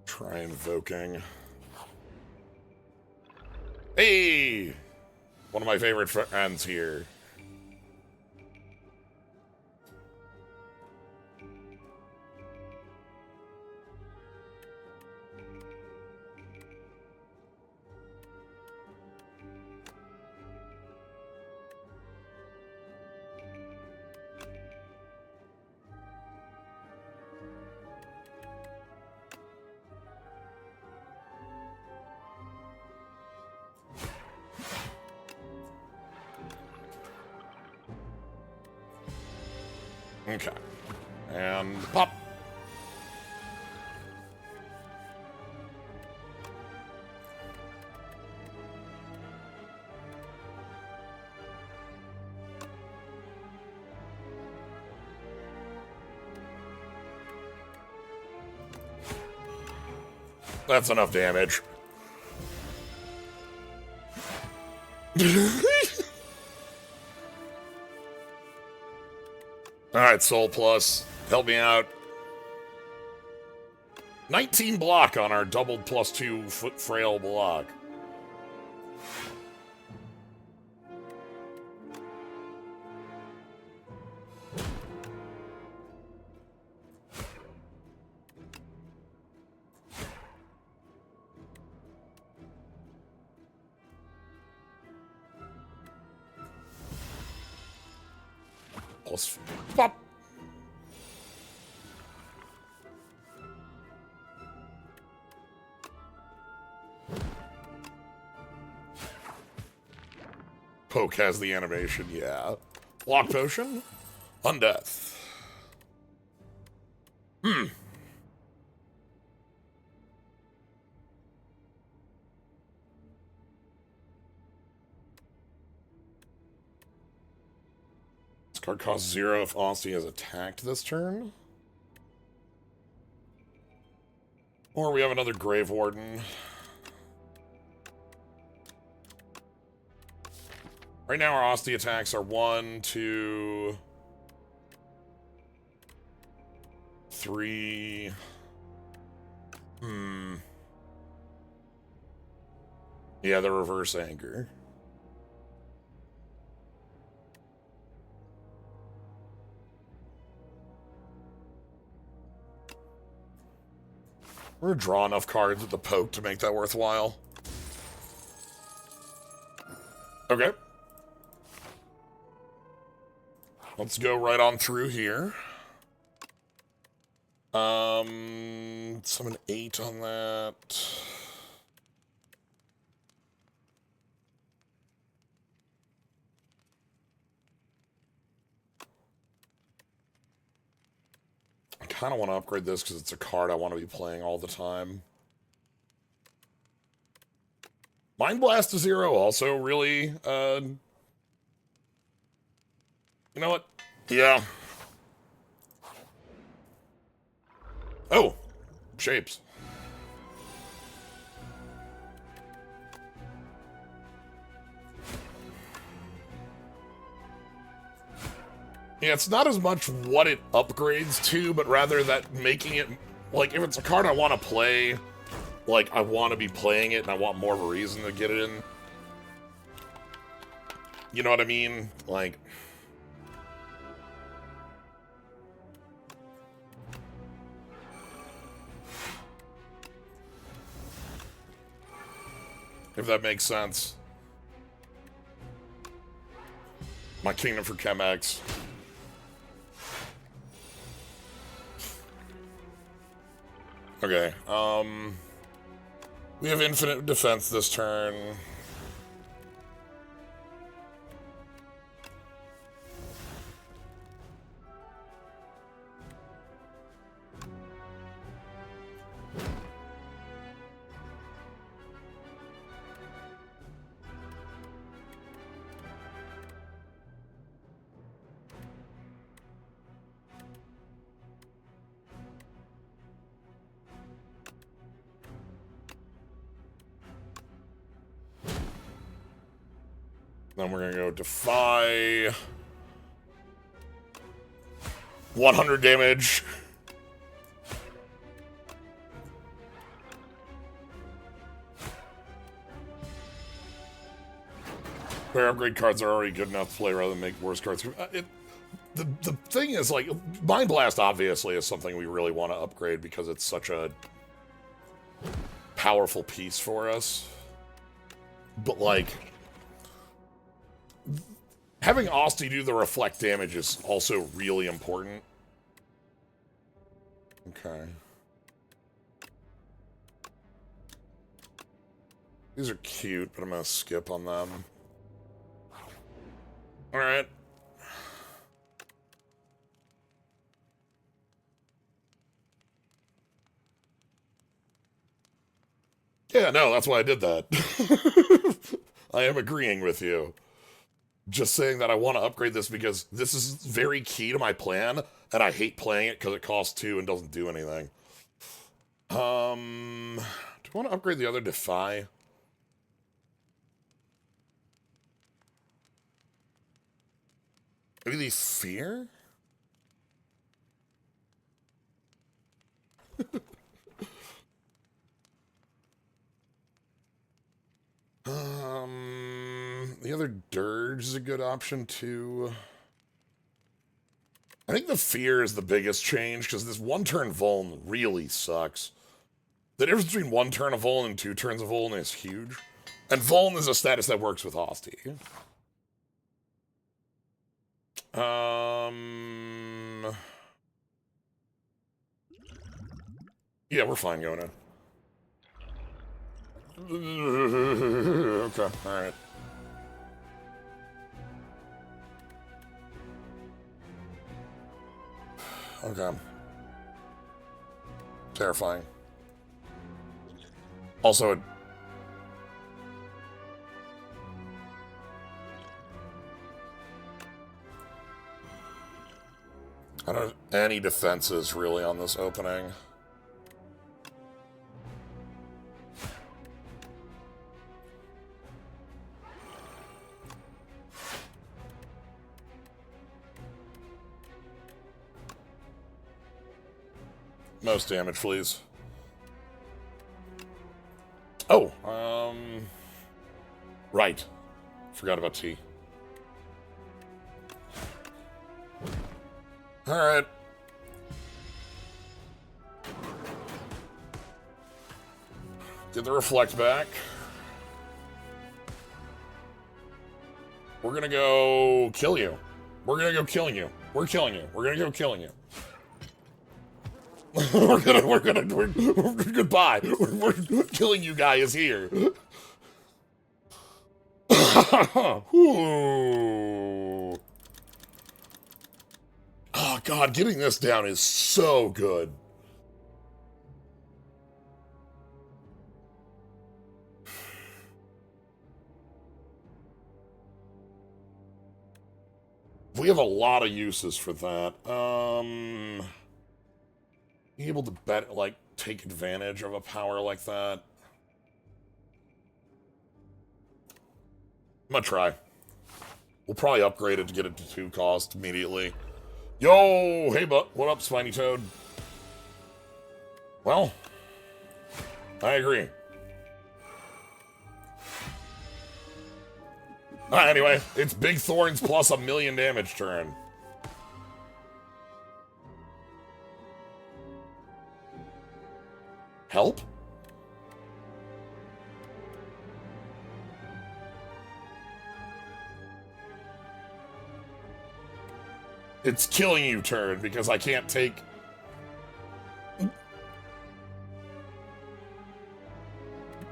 Try invoking. Hey! One of my favorite friends here. Okay. And pop. That's enough damage. Alright, Soul Plus. Help me out. 19 block on our doubled +2 foot frail block. Plus pop. Poke has the animation, yeah. Block potion. Undeath. This card costs 0 if Austin is attacked this turn. Or we have another Grave Warden. Right now our Austin attacks are 1, 2, 3. Yeah, the reverse anger. We're gonna draw enough cards with the poke to make that worthwhile. Okay. Let's go right on through here. Summon 8 on that. I kind of want to upgrade this because it's a card I want to be playing all the time. Mind Blast to 0 also really, you know what? Yeah. Oh, shapes. Yeah, it's not as much what it upgrades to, but rather that making it, like, if it's a card I want to play, like, I want to be playing it and I want more of a reason to get it in. You know what I mean? Like, if that makes sense. My Kingdom for Chemex. Okay, we have infinite defense this turn. Then we're gonna go Defy. 100 damage. Where upgrade cards are already good enough to play rather than make worse cards. The thing is, like, Mind Blast obviously is something we really want to upgrade because it's such a powerful piece for us. But, like, having Asti do the reflect damage is also really important. Okay. These are cute, but I'm gonna skip on them. Alright. Yeah, no, that's why I did that. I am agreeing with you. Just saying that I want to upgrade this because this is very key to my plan, and I hate playing it because it costs 2 and doesn't do anything. Do I want to upgrade the other Defy? Maybe the Fear? The other Dirge is a good option too. I think the Fear is the biggest change because this 1-turn Vuln really sucks. The difference between 1 turn of Vuln and 2 turns of Vuln is huge. And Vuln is a status that works with Asti. Yeah, we're fine going in. Okay, alright. Okay. Terrifying. Also, I don't have any defenses really on this opening. Most damage, please. Oh, Right. Forgot about tea. Alright. Get the reflect back. We're gonna go kill you. We're gonna go killing you. We're killing you. We're gonna go killing you. Goodbye. We're killing you guys here. Ooh. Oh god, getting this down is so good. We have a lot of uses for that. Being able to take advantage of a power like that. I'm gonna try. We'll probably upgrade it to get it to 2 cost immediately. Yo, hey, what up, Spiny Toad? Well, I agree. Anyway, it's Big Thorns plus 1,000,000 damage turn. Help? It's killing you turn because I can't take...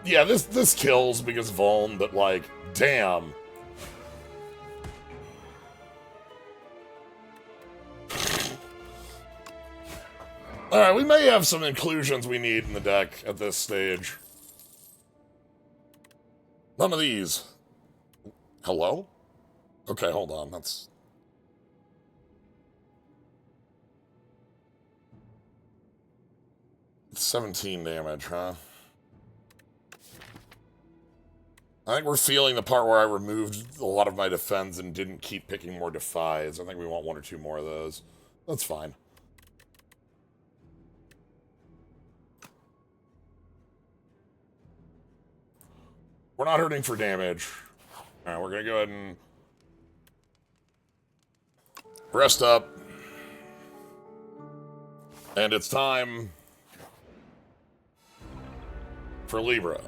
Yeah, this kills because Vuln, but like, damn. Alright, we may have some inclusions we need in the deck at this stage. None of these. Hello? Okay, hold on, that's... 17 damage, huh? I think we're feeling the part where I removed a lot of my defense and didn't keep picking more defies. I think we want 1 or 2 more of those. That's fine. We're not hurting for damage. Alright, we're gonna go ahead and rest up. And it's time for Libra.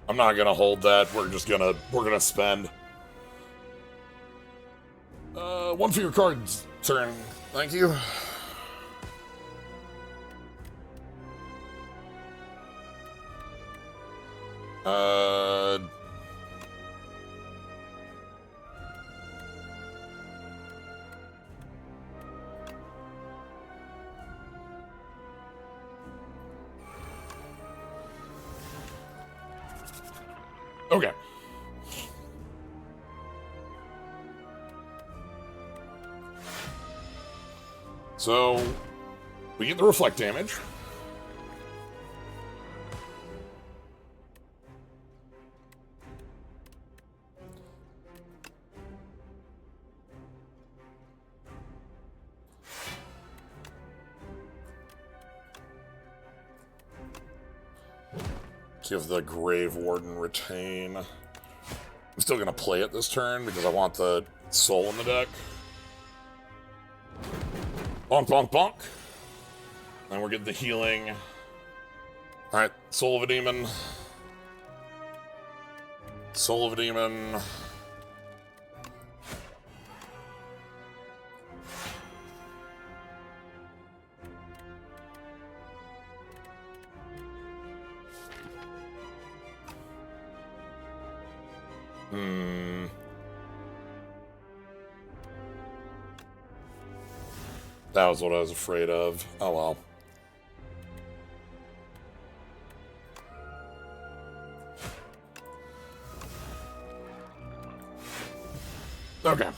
I'm not gonna hold that. We're gonna spend. 1 for your cards turn. Thank you. Okay. So, we get the reflect damage. Give the Grave Warden retain. I'm still gonna play it this turn because I want the soul in the deck. Bonk, bonk, bonk. And we're getting the healing. Alright, Soul of a Demon. Soul of a Demon. That was what I was afraid of. Oh well. Okay.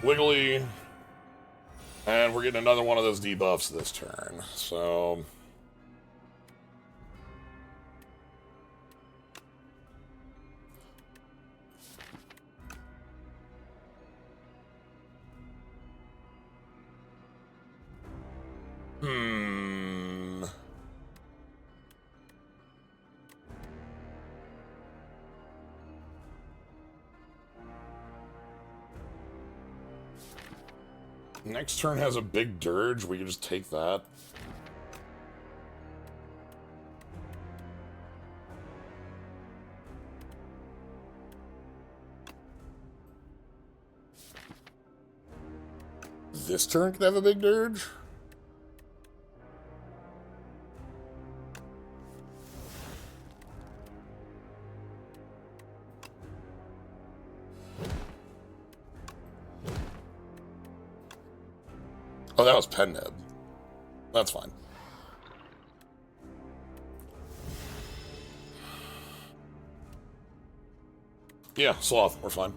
Wiggly. And we're getting another one of those debuffs this turn, so... Next turn has a big dirge. We can just take that. This turn can have a big dirge? Oh, that was Penhead. That's fine. Yeah, Sloth, we're fine.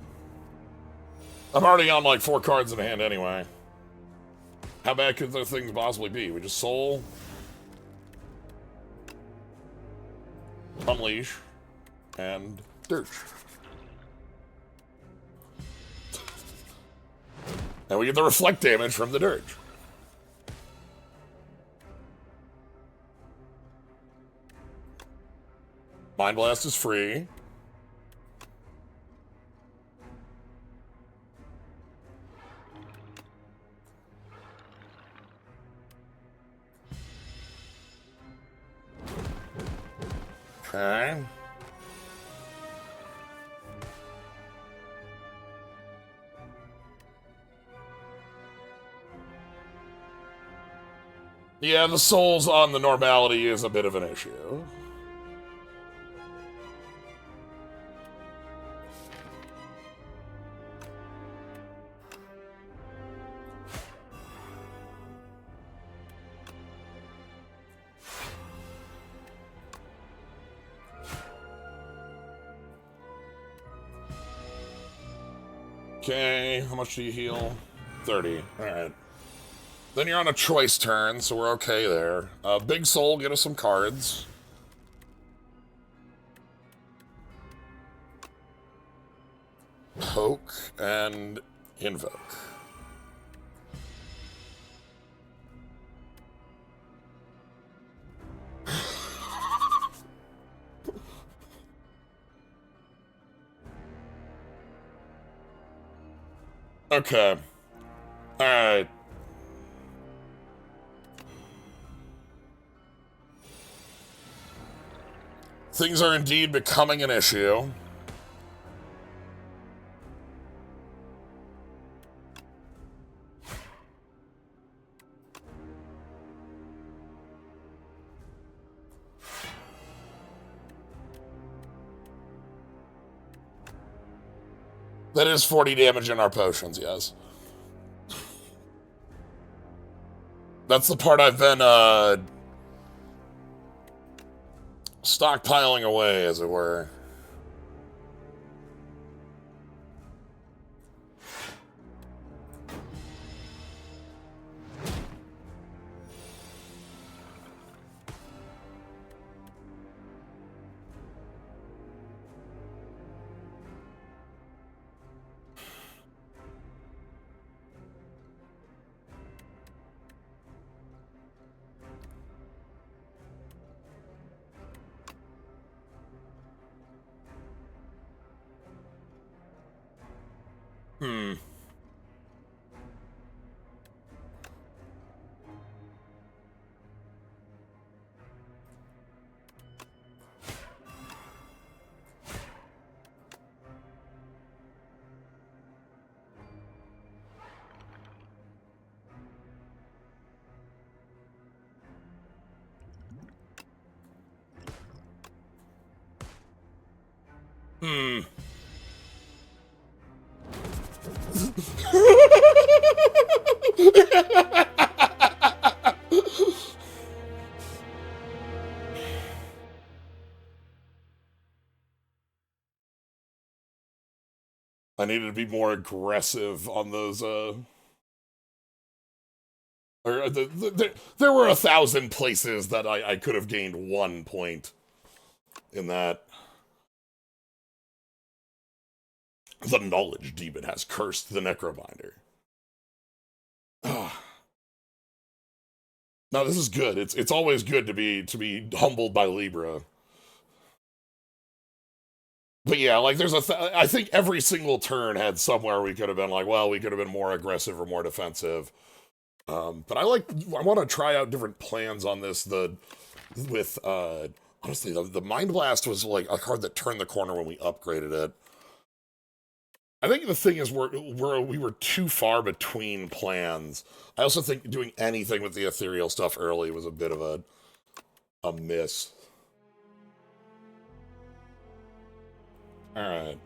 I'm already on like 4 cards in hand anyway. How bad could those things possibly be? We just Soul, Unleash, and Dirge. And we get the reflect damage from the Dirge. Mind Blast is free. Okay. Yeah, the souls on the normality is a bit of an issue. Okay, how much do you heal? 30. Alright. Then you're on a choice turn, so we're okay there. Big Soul, get us some cards. Poke and Invoke. Okay. Alright. Things are indeed becoming an issue. That is 40 damage in our potions, yes. That's the part I've been, stockpiling away, as it were. Hmm. Hmm. I needed to be more aggressive on those, Or there were 1,000 places that I could have gained 1 point in that. The knowledge demon has cursed the Necrobinder. No, this is good. It's always good to be humbled by Libra. But yeah, like there's I think every single turn had somewhere we could have been like, well, we could have been more aggressive or more defensive. But I want to try out different plans on this. Honestly, the Mind Blast was like a card that turned the corner when we upgraded it. I think the thing is we were too far between plans. I also think doing anything with the ethereal stuff early was a bit of a miss. All right.